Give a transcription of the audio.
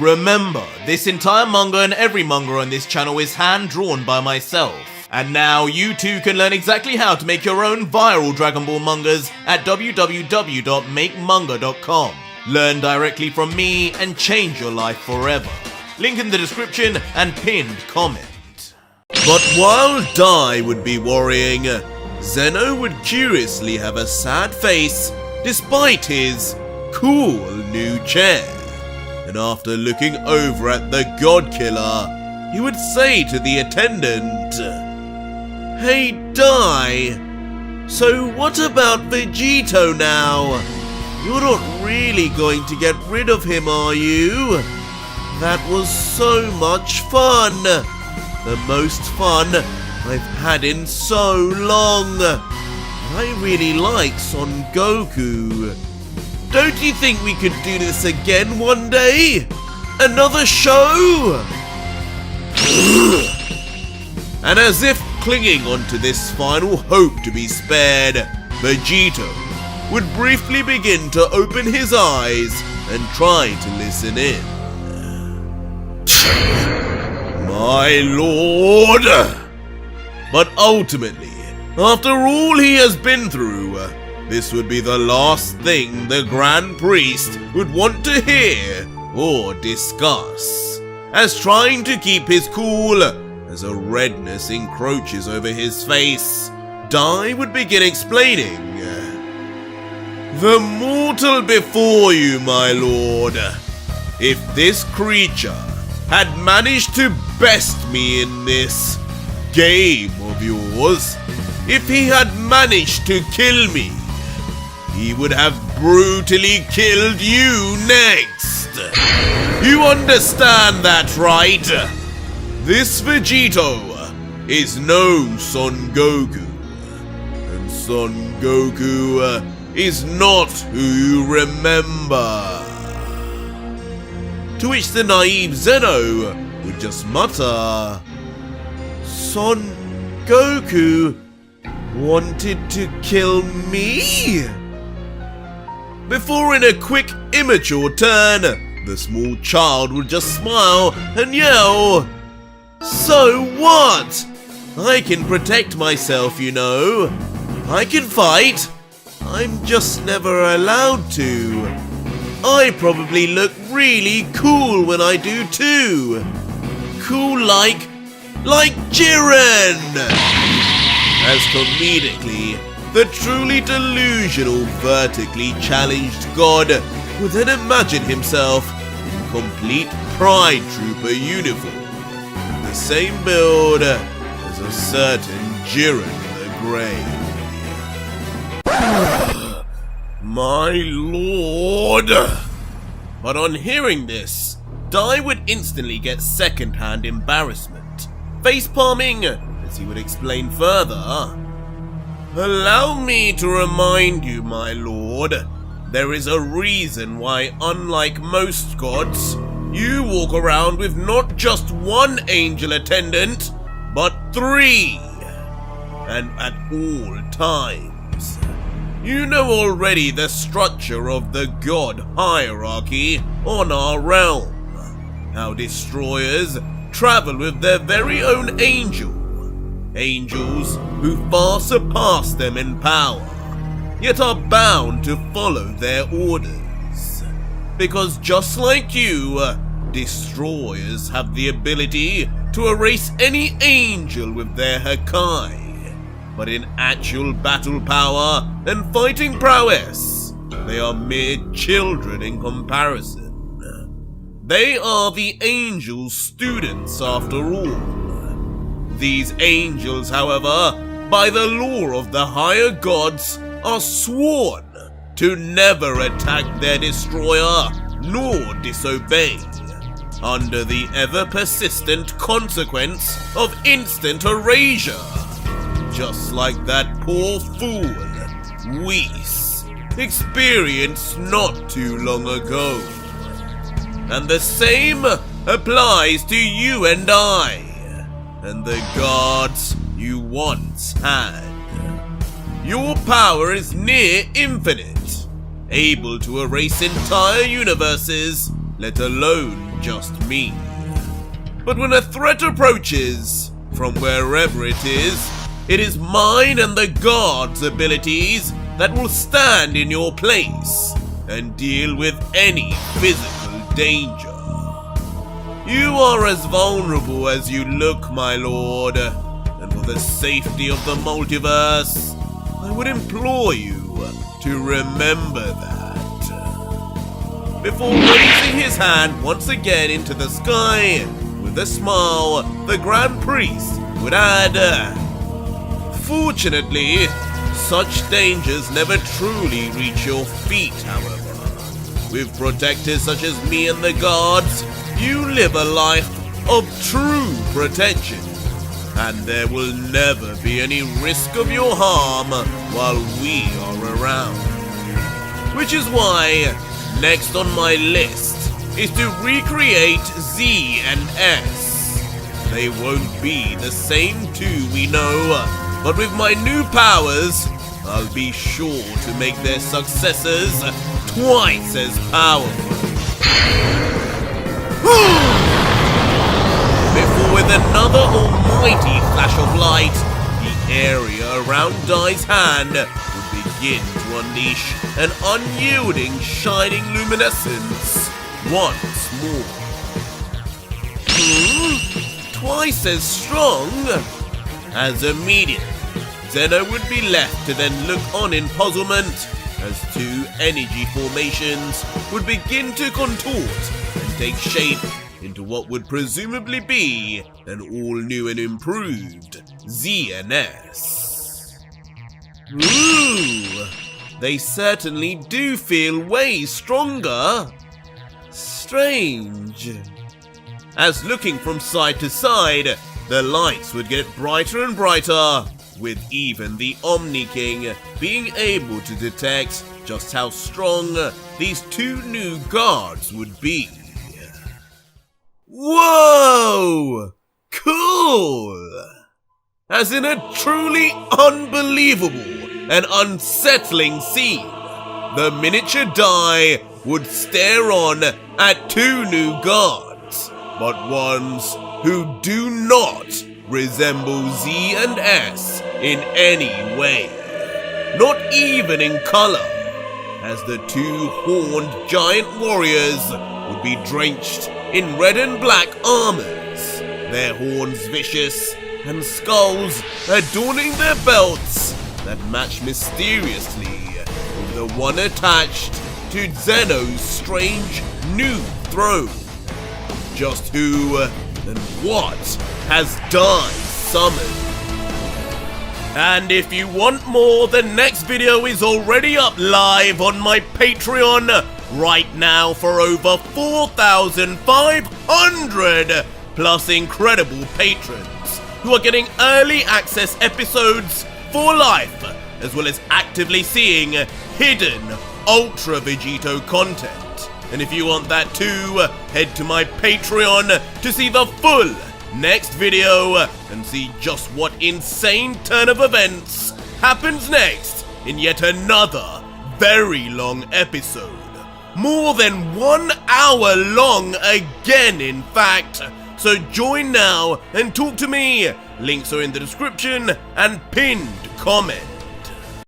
Remember, this entire manga and every manga on this channel is hand-drawn by myself. And now you too can learn exactly how to make your own viral Dragon Ball mangas at www.makemanga.com. Learn directly from me and change your life forever. Link in the description and pinned comment. But while Dai would be worrying, Zeno would curiously have a sad face despite his cool new chair. And after looking over at the God Killer, he would say to the attendant, "Hey Dai, so what about Vegito now? You're not really going to get rid of him, are you? That was so much fun. The most fun I've had in so long. I really like Son Goku. Don't you think we could do this again one day? Another show?" And as if clinging onto this final hope to be spared, Vegito would briefly begin to open his eyes and try to listen in. My lord! But ultimately, after all he has been through, this would be the last thing the Grand Priest would want to hear or discuss, as trying to keep his cool as a redness encroaches over his face, Dai would begin explaining. "The mortal before you, my lord, if this creature had managed to best me in this game of yours, if he had managed to kill me, he would have brutally killed you next. You understand that, right? This Vegito is no Son Goku, and Son Goku is not who you remember." To which the naive Zeno would just mutter, "Son Goku wanted to kill me?" Before in a quick, immature turn, the small child would just smile and yell, "So what? I can protect myself, you know. I can fight. I'm just never allowed to. I probably look really cool when I do too. Cool like Jiren!" As comedically, the truly delusional, vertically challenged god would then imagine himself in complete Pride Trooper uniform, the same build as a certain Jiren the Grey. My lord! But on hearing this, Dai would instantly get second-hand embarrassment, face-palming as he would explain further. "Allow me to remind you, my lord, there is a reason why, unlike most gods, you walk around with not just one angel attendant, but 3, and at all times. You know already the structure of the god hierarchy on our realm, how destroyers travel with their very own angels who far surpass them in power, yet are bound to follow their orders. Because just like you, destroyers have the ability to erase any angel with their Hakai, but in actual battle power and fighting prowess, they are mere children in comparison. They are the angels' students after all. These angels, however, by the law of the higher gods, are sworn to never attack their destroyer nor disobey, under the ever-persistent consequence of instant erasure, just like that poor fool, Whis, experienced not too long ago. And the same applies to you and I, and the gods you once had. Your power is near infinite, able to erase entire universes, let alone just me. But when a threat approaches, from wherever it is mine and the guard's abilities that will stand in your place and deal with any physical danger. You are as vulnerable as you look, my lord, and for the safety of the multiverse, I would implore you to remember that. Before raising his hand once again into the sky, with a smile, the Grand Priest would add, fortunately, such dangers never truly reach your feet, however. With protectors such as me and the guards, you live a life of true protection, and there will never be any risk of your harm while we are around. Which is why, next on my list is to recreate Z and S. They won't be the same two we know, but with my new powers, I'll be sure to make their successors twice as powerful. Before with another almighty flash of light, the area around Dai's hand would begin to unleash an unyielding shining luminescence once more. Twice as strong? As immediately, Zeno would be left to then look on in puzzlement as two energy formations would begin to contort and take shape into what would presumably be an all-new and improved ZNS. Ooh, they certainly do feel way stronger. Strange. As looking from side to side, the lights would get brighter and brighter, with even the Omni King being able to detect just how strong these two new guards would be. Whoa! Cool! As in a truly unbelievable and unsettling scene, the miniature Dai would stare on at two new guards, but ones who do not resemble Z and S in any way, not even in color, as the two horned giant warriors would be drenched in red and black armors, their horns vicious and skulls adorning their belts that match mysteriously with the one attached to Zeno's strange new throne. Just who and what has Dai summoned? And if you want more, the next video is already up live on my Patreon right now for over 4,500 plus incredible patrons who are getting early access episodes for life, as well as actively seeing hidden Ultra Vegito content. And if you want that too, head to my Patreon to see the full next video and see just what insane turn of events happens next in yet another very long episode. More than 1 hour long again, in fact. So join now and talk to me. Links are in the description and pinned comment.